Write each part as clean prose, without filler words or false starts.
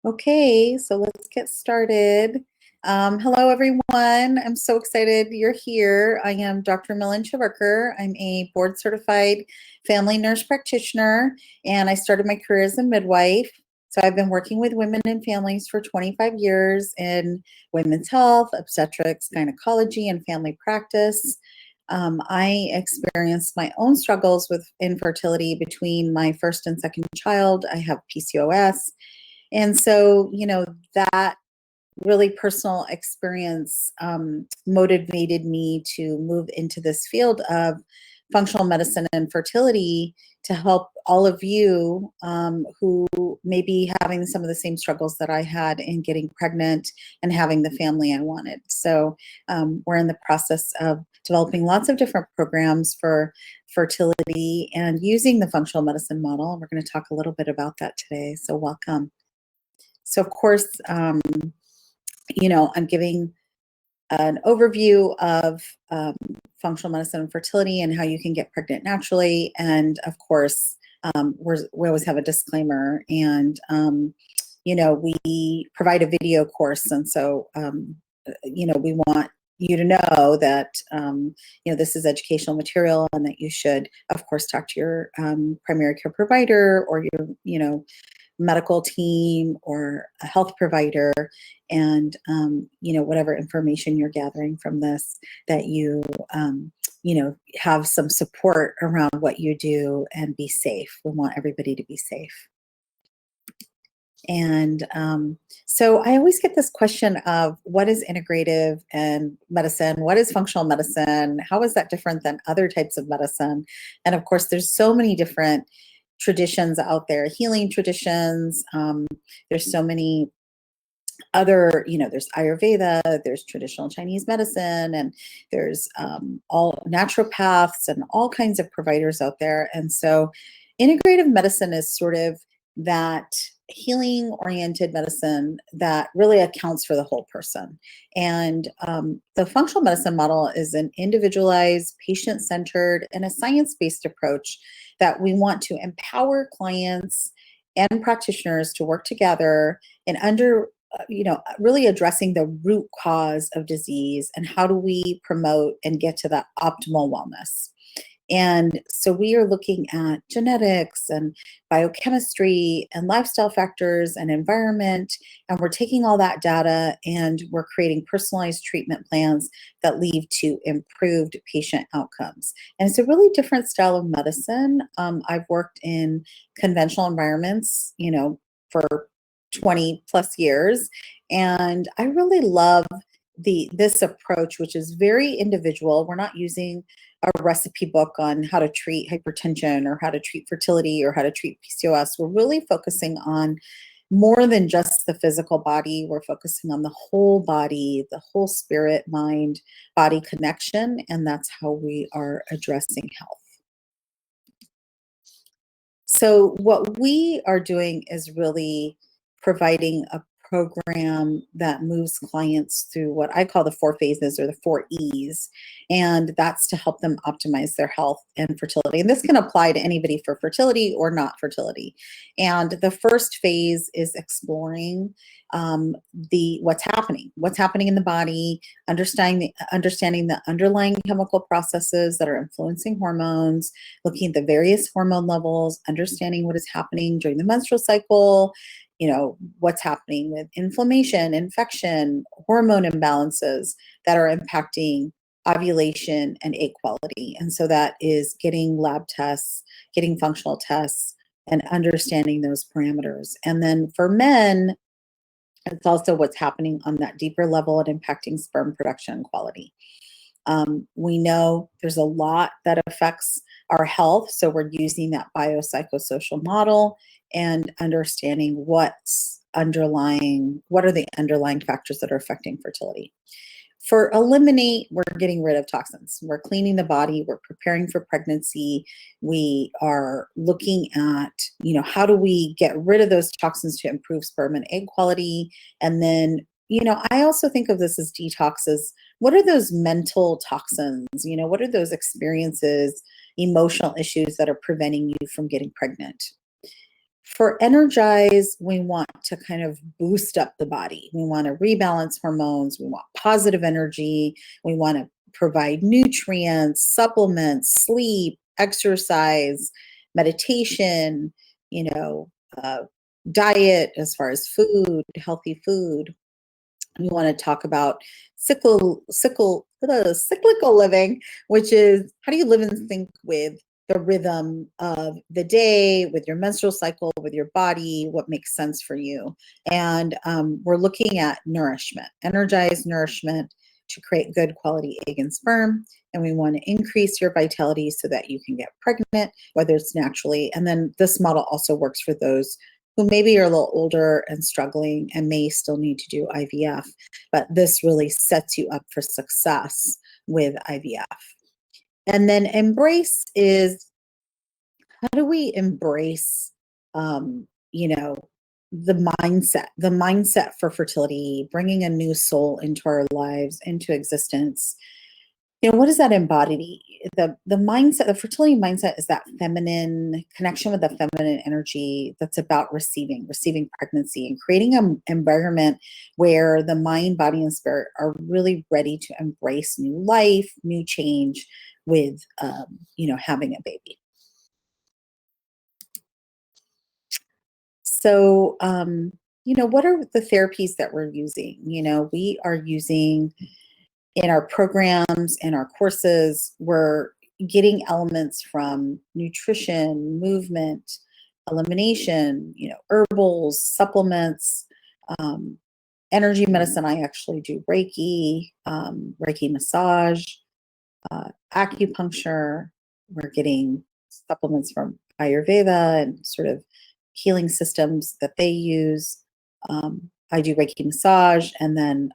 Okay, so let's get started. Hello, everyone. I'm so excited you're here. I am Dr. Millen Chiverker. I'm a board certified family nurse practitioner, and I started my career as a midwife. So I've been working with women and families for 25 years in women's health, obstetrics, gynecology, and family practice. I experienced my own struggles with infertility between my first and second child. I have PCOS. And so, that really personal experience motivated me to move into this field of functional medicine and fertility to help all of you who may be having some of the same struggles that I had in getting pregnant and having the family I wanted. So we're in the process of developing lots of different programs for fertility and using the functional medicine model. We're going to talk a little bit about that today. So welcome. So of course, I'm giving an overview of functional medicine and fertility and how you can get pregnant naturally. And of course, we always have a disclaimer, and we provide a video course, and so we want you to know that this is educational material, and that you should, of course, talk to your primary care provider or your medical team or a health provider, and whatever information you're gathering from this, that you have some support around what you do and be safe. We want everybody to be safe. And so I always get this question of what is integrative and medicine? What is functional medicine? How is that different than other types of medicine? And of course, there's so many different traditions out there, healing traditions. There's so many other, there's Ayurveda, there's traditional Chinese medicine, and there's all naturopaths and all kinds of providers out there. And so integrative medicine is sort of that healing oriented medicine that really accounts for the whole person. And the functional medicine model is an individualized, patient centered, and a science based approach that we want to empower clients and practitioners to work together and really addressing the root cause of disease, and how do we promote and get to that optimal wellness. And so we are looking at genetics and biochemistry and lifestyle factors and environment, and we're taking all that data and we're creating personalized treatment plans that lead to improved patient outcomes. And it's a really different style of medicine. I've worked in conventional environments, for 20 plus years, and I really love this approach, which is very individual. We're not using a recipe book on how to treat hypertension or how to treat fertility or how to treat PCOS. We're really focusing on more than just the physical body. We're focusing on the whole body, the whole spirit, mind, body connection, and that's how we are addressing health. So what we are doing is really providing a program that moves clients through what I call the 4 phases, or the 4 E's. And that's to help them optimize their health and fertility. And this can apply to anybody for fertility or not fertility. And the first phase is exploring what's happening in the body, understanding the underlying chemical processes that are influencing hormones, looking at the various hormone levels, understanding what is happening during the menstrual cycle, what's happening with inflammation, infection, hormone imbalances that are impacting ovulation and egg quality. And so that is getting lab tests, getting functional tests, and understanding those parameters. And then for men, it's also what's happening on that deeper level and impacting sperm production quality. We know there's a lot that affects our health, so we're using that biopsychosocial model and understanding what are the underlying factors that are affecting fertility. For eliminate, we're getting rid of toxins. We're cleaning the body. We're preparing for pregnancy. We are looking at, how do we get rid of those toxins to improve sperm and egg quality? And then, I also think of this as detoxes. What are those mental toxins? What are those experiences, emotional issues that are preventing you from getting pregnant? For energize, we want to kind of boost up the body. We want to rebalance hormones. We want positive energy. We want to provide nutrients, supplements, sleep, exercise, meditation, you know, uh, diet as far as food, healthy food. We want to talk about cyclical living, which is how do you live in sync with the rhythm of the day, with your menstrual cycle, with your body, what makes sense for you. And we're looking at nourishment, energized nourishment to create good quality egg and sperm. And we want to increase your vitality so that you can get pregnant, whether it's naturally. And then this model also works for those who maybe are a little older and struggling and may still need to do IVF, but this really sets you up for success with IVF. And then embrace is how do we embrace, you know, the mindset for fertility, bringing a new soul into our lives, into existence. You know, what does that embody? The mindset, the fertility mindset is that feminine connection with the feminine energy that's about receiving pregnancy and creating an environment where the mind, body, and spirit are really ready to embrace new life, new change with, having a baby. So, what are the therapies that we're using? We are using in our programs and our courses, we're getting elements from nutrition, movement, elimination, herbals, supplements, um, energy medicine. I actually do Reiki massage, acupuncture. We're getting supplements from Ayurveda and sort of healing systems that they use. I do Reiki massage, and then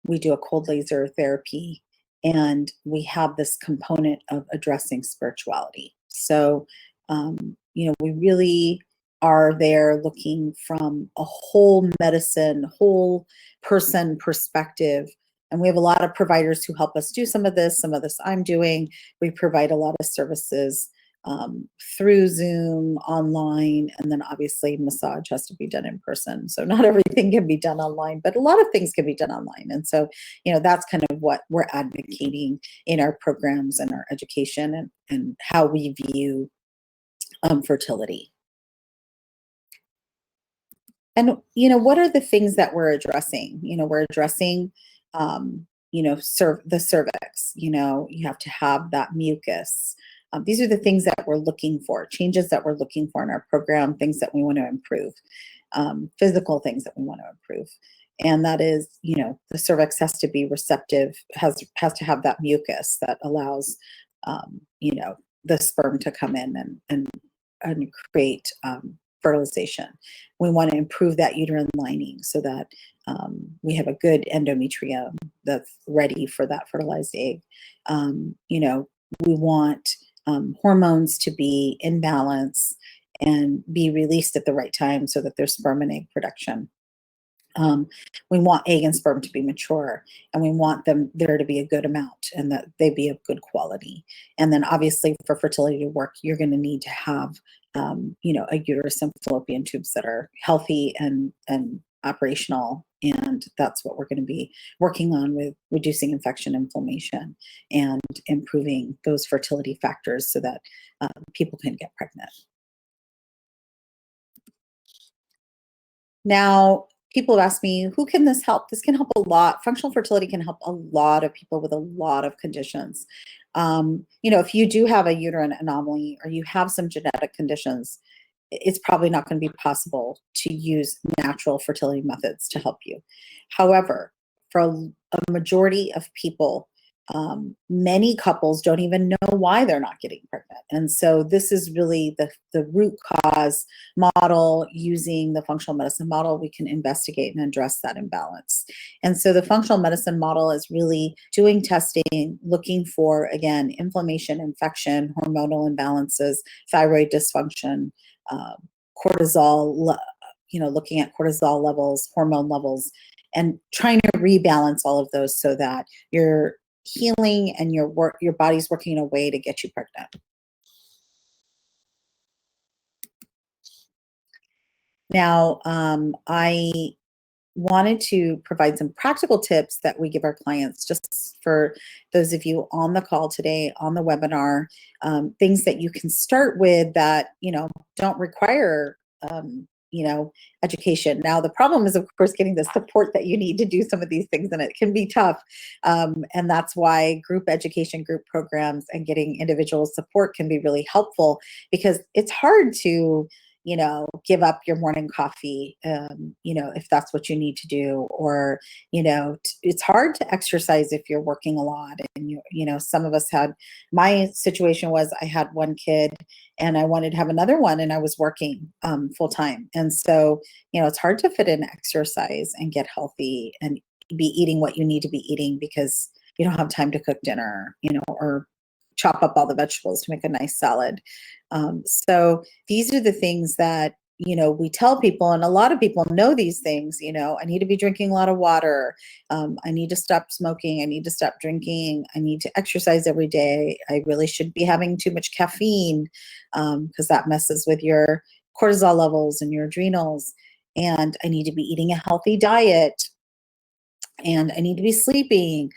we do a cold laser therapy, and we have this component of addressing spirituality. So, we really are there looking from a whole medicine, whole person perspective. And we have a lot of providers who help us do some of this. Some of this I'm doing. We provide a lot of services through Zoom, online, and then obviously massage has to be done in person. So not everything can be done online, but a lot of things can be done online. And so, that's kind of what we're advocating in our programs and our education and how we view fertility. And, what are the things that we're addressing? We're addressing, the cervix. You have to have that mucus. These are the things that we're looking for, changes that we're looking for in our program, things that we want to improve, physical things that we want to improve. And that is, the cervix has to be receptive, has to have that mucus that allows, the sperm to come in and create fertilization. We want to improve that uterine lining so that we have a good endometrium that's ready for that fertilized egg. We want hormones to be in balance and be released at the right time so that there's sperm and egg production. We want egg and sperm to be mature, and we want them there to be a good amount and that they be of good quality. And then obviously for fertility to work, you're going to need to have, a uterus and fallopian tubes that are healthy and operational. And that's what we're going to be working on with reducing infection, inflammation, and improving those fertility factors so that people can get pregnant. Now, people have asked me, who can this help? This can help a lot. Functional fertility can help a lot of people with a lot of conditions. If you do have a uterine anomaly or you have some genetic conditions, it's probably not going to be possible to use natural fertility methods to help you. However, for a majority of people, many couples don't even know why they're not getting pregnant. And so this is really the root cause model. Using the functional medicine model, we can investigate and address that imbalance. And so the functional medicine model is really doing testing, looking for, again, inflammation, infection, hormonal imbalances, thyroid dysfunction, cortisol, looking at cortisol levels, hormone levels, and trying to rebalance all of those so that you're healing and your body's working in a way to get you pregnant. Now, I wanted to provide some practical tips that we give our clients, just for those of you on the call today, on the webinar, things that you can start with that, don't require, education. Now, the problem is, of course, getting the support that you need to do some of these things, and it can be tough. And that's why group education, group programs, and getting individual support can be really helpful, because it's hard to give up your morning coffee, if that's what you need to do, or, it's hard to exercise if you're working a lot. And, some of us my situation was I had one kid and I wanted to have another one, and I was working full time. And so, it's hard to fit in exercise and get healthy and be eating what you need to be eating, because you don't have time to cook dinner, or chop up all the vegetables to make a nice salad. So these are the things that, we tell people, and a lot of people know these things. I need to be drinking a lot of water. I need to stop smoking. I need to stop drinking. I need to exercise every day. I really should be having too much caffeine, because that messes with your cortisol levels and your adrenals. And I need to be eating a healthy diet. And I need to be sleeping.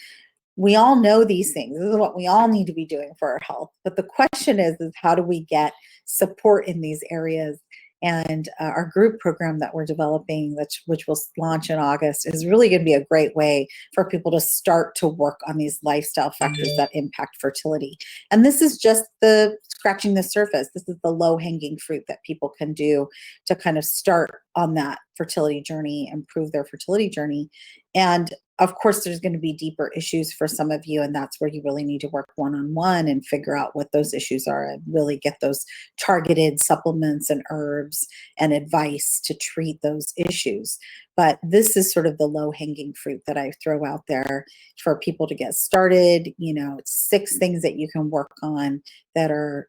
We all know these things. This is what we all need to be doing for our health. But the question is how do we get support in these areas? And our group program that we're developing, which will launch in August, is really going to be a great way for people to start to work on these lifestyle factors that impact fertility. And this is just the scratching the surface. This is the low-hanging fruit that people can do to kind of start on that fertility journey, improve their fertility journey. And of course, there's going to be deeper issues for some of you, and that's where you really need to work one-on-one and figure out what those issues are, and really get those targeted supplements and herbs and advice to treat those issues. But this is sort of the low-hanging fruit that I throw out there for people to get started. It's 6 things that you can work on that are,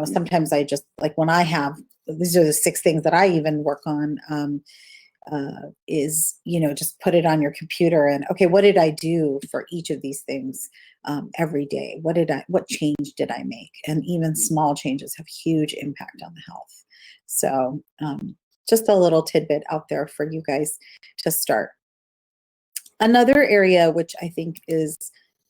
sometimes I just, like, when these are the 6 things that I even work on. Is, just put it on your computer and, okay, what did I do for each of these things every day? What change did I make? And even small changes have huge impact on the health. So just a little tidbit out there for you guys to start. Another area, which I think is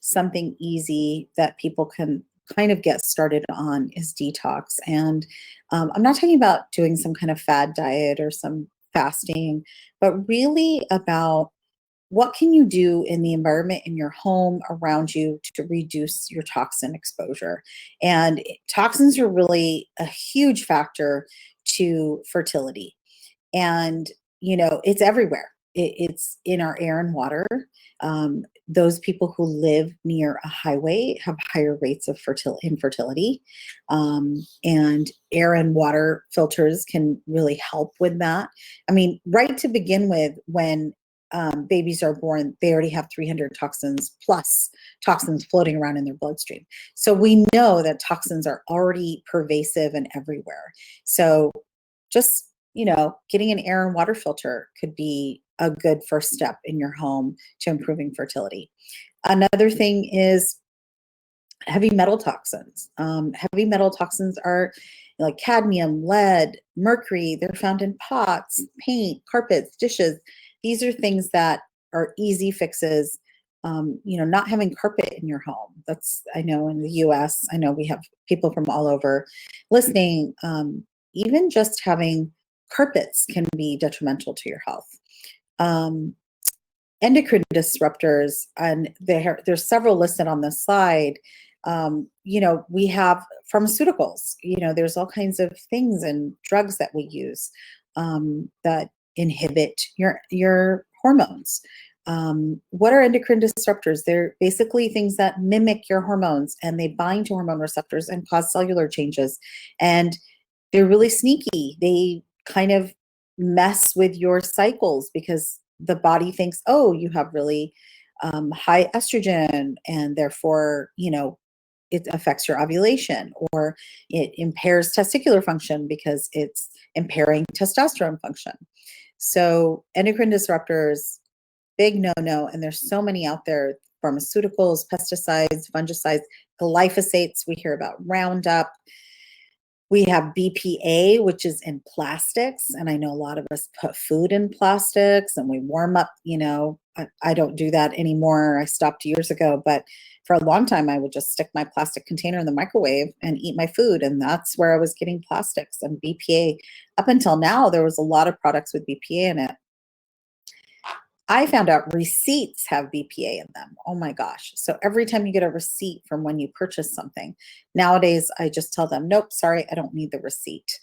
something easy that people can kind of get started on, is detox. And I'm not talking about doing some kind of fad diet or some fasting, but really about what can you do in the environment in your home around you to reduce your toxin exposure. And toxins are really a huge factor to fertility. And, it's everywhere. It's in our air and water. Those people who live near a highway have higher rates of infertility. And air and water filters can really help with that. I mean, right to begin with, when babies are born, they already have 300 toxins plus toxins floating around in their bloodstream. So we know that toxins are already pervasive and everywhere. So just, getting an air and water filter could be a good first step in your home to improving fertility. Another thing is heavy metal toxins. Heavy metal toxins are like cadmium, lead, mercury. They're found in pots, paint, carpets, dishes. These are things that are easy fixes. Not having carpet in your home. I know in the US, I know we have people from all over listening. Even just having carpets can be detrimental to your health. Endocrine disruptors, and there's several listed on this slide. We have pharmaceuticals. There's all kinds of things and drugs that we use that inhibit your hormones. What are endocrine disruptors? They're basically things that mimic your hormones, and they bind to hormone receptors and cause cellular changes. And they're really sneaky. They kind of mess with your cycles, because the body thinks, oh, you have really high estrogen, and therefore, it affects your ovulation, or it impairs testicular function because it's impairing testosterone function. So endocrine disruptors, big no-no, and there's so many out there: pharmaceuticals, pesticides, fungicides, glyphosates. We hear about Roundup. We have BPA, which is in plastics. And I know a lot of us put food in plastics and we warm up, I don't do that anymore. I stopped years ago, but for a long time, I would just stick my plastic container in the microwave and eat my food. And that's where I was getting plastics and BPA. Up until now, there was a lot of products with BPA in it. I found out receipts have BPA in them. Oh my gosh. So every time you get a receipt from when you purchase something, nowadays I just tell them, nope, sorry, I don't need the receipt,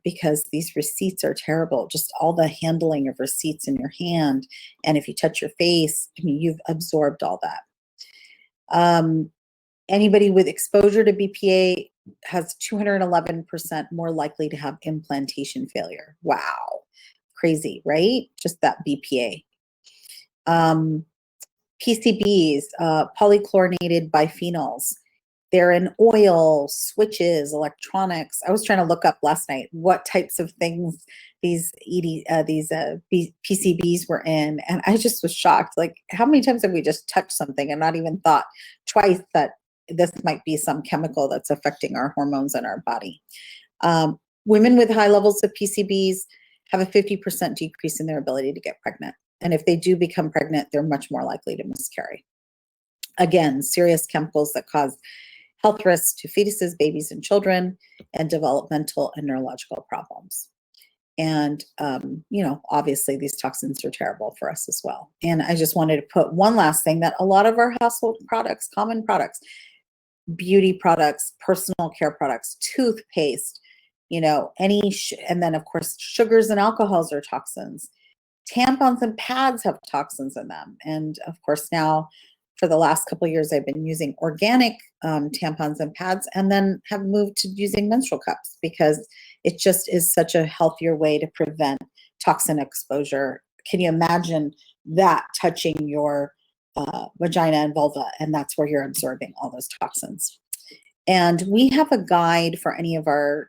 because these receipts are terrible. Just all the handling of receipts in your hand. And if you touch your face, I mean, you've absorbed all that. Anybody with exposure to BPA has 211% more likely to have implantation failure. Wow. Crazy, right? Just that BPA. PCBs, polychlorinated biphenyls. They're in oil, switches, electronics. I was trying to look up last night what types of things these PCBs were in, and I just was shocked. Like, how many times have we just touched something and not even thought twice that this might be some chemical that's affecting our hormones in our body? Women with high levels of PCBs have a 50% decrease in their ability to get pregnant. And if they do become pregnant, they're much more likely to miscarry. Again, serious chemicals that cause health risks to fetuses, babies, and children, and developmental and neurological problems. And, obviously these toxins are terrible for us as well. And I just wanted to put one last thing, that a lot of our household products, common products, beauty products, personal care products, toothpaste, and then of course, sugars and alcohols are toxins. Tampons and pads have toxins in them. And of course, now for the last couple of years, I've been using organic tampons and pads, and then have moved to using menstrual cups because it just is such a healthier way to prevent toxin exposure. Can you imagine that touching your vagina and vulva, and that's where you're absorbing all those toxins? And we have a guide for any of our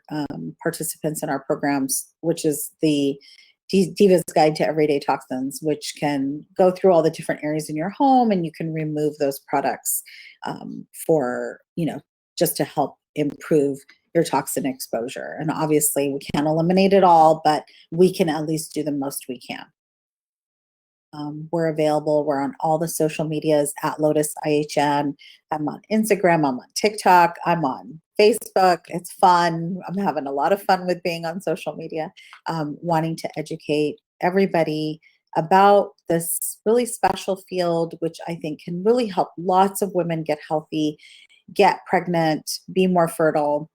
participants in our programs, which is the Diva's Guide to Everyday Toxins, which can go through all the different areas in your home, and you can remove those products for, just to help improve your toxin exposure. And obviously we can't eliminate it all, but we can at least do the most we can. We're available. We're on all the social medias at Lotus IHN. I'm on Instagram. I'm on TikTok. I'm on Facebook. It's fun. I'm having a lot of fun with being on social media, wanting to educate everybody about this really special field, which I think can really help lots of women get healthy, get pregnant, be more fertile.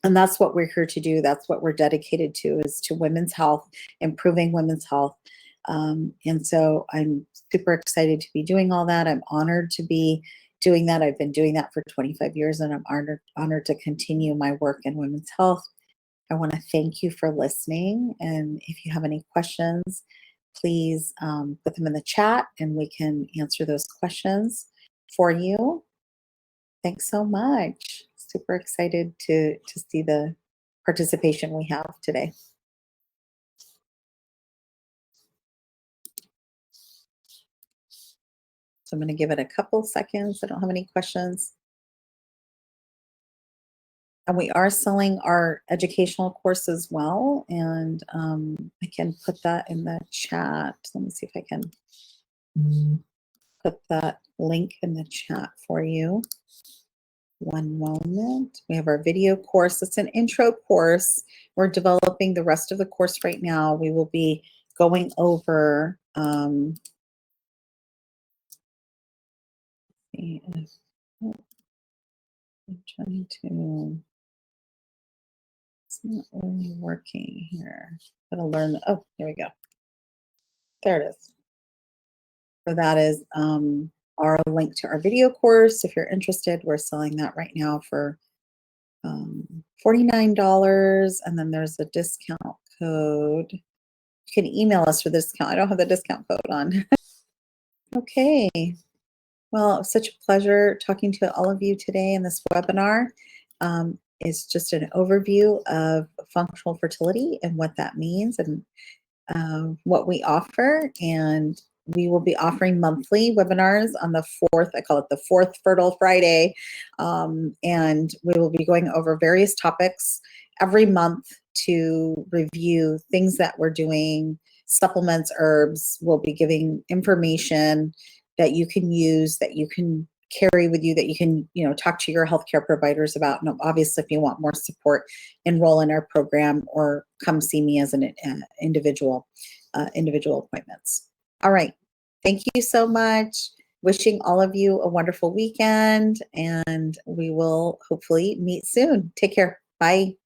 And that's what we're here to do. That's what we're dedicated to, is to women's health, improving women's health. And so I'm super excited to be doing all that. I'm honored to be doing that. I've been doing that for 25 years, and I'm honored to continue my work in women's health. I want to thank you for listening. And if you have any questions, please put them in the chat and we can answer those questions for you. Thanks so much. Super excited to see the participation we have today. So I'm going to give it a couple seconds. I don't have any questions. And we are selling our educational course as well. And I can put that in the chat. Let me see if I can put that link in the chat for you. One moment. We have our video course. It's an intro course. We're developing the rest of the course right now. We will be going over I'm trying to, it's not really working here. Gotta learn, oh, here we go. There it is. So that is our link to our video course. If you're interested, we're selling that right now for $49. And then there's a discount code. You can email us for this discount. I don't have the discount code on. Okay. Well, it was such a pleasure talking to all of you today in this webinar. It's just an overview of functional fertility and what that means, and what we offer. And we will be offering monthly webinars on the fourth. I call it the fourth Fertile Friday. And we will be going over various topics every month to review things that we're doing, supplements, herbs. We'll be giving information that you can use, that you can carry with you, that you can, talk to your healthcare providers about. And obviously, if you want more support, enroll in our program or come see me as an individual appointments. All right. Thank you so much. Wishing all of you a wonderful weekend, and we will hopefully meet soon. Take care. Bye.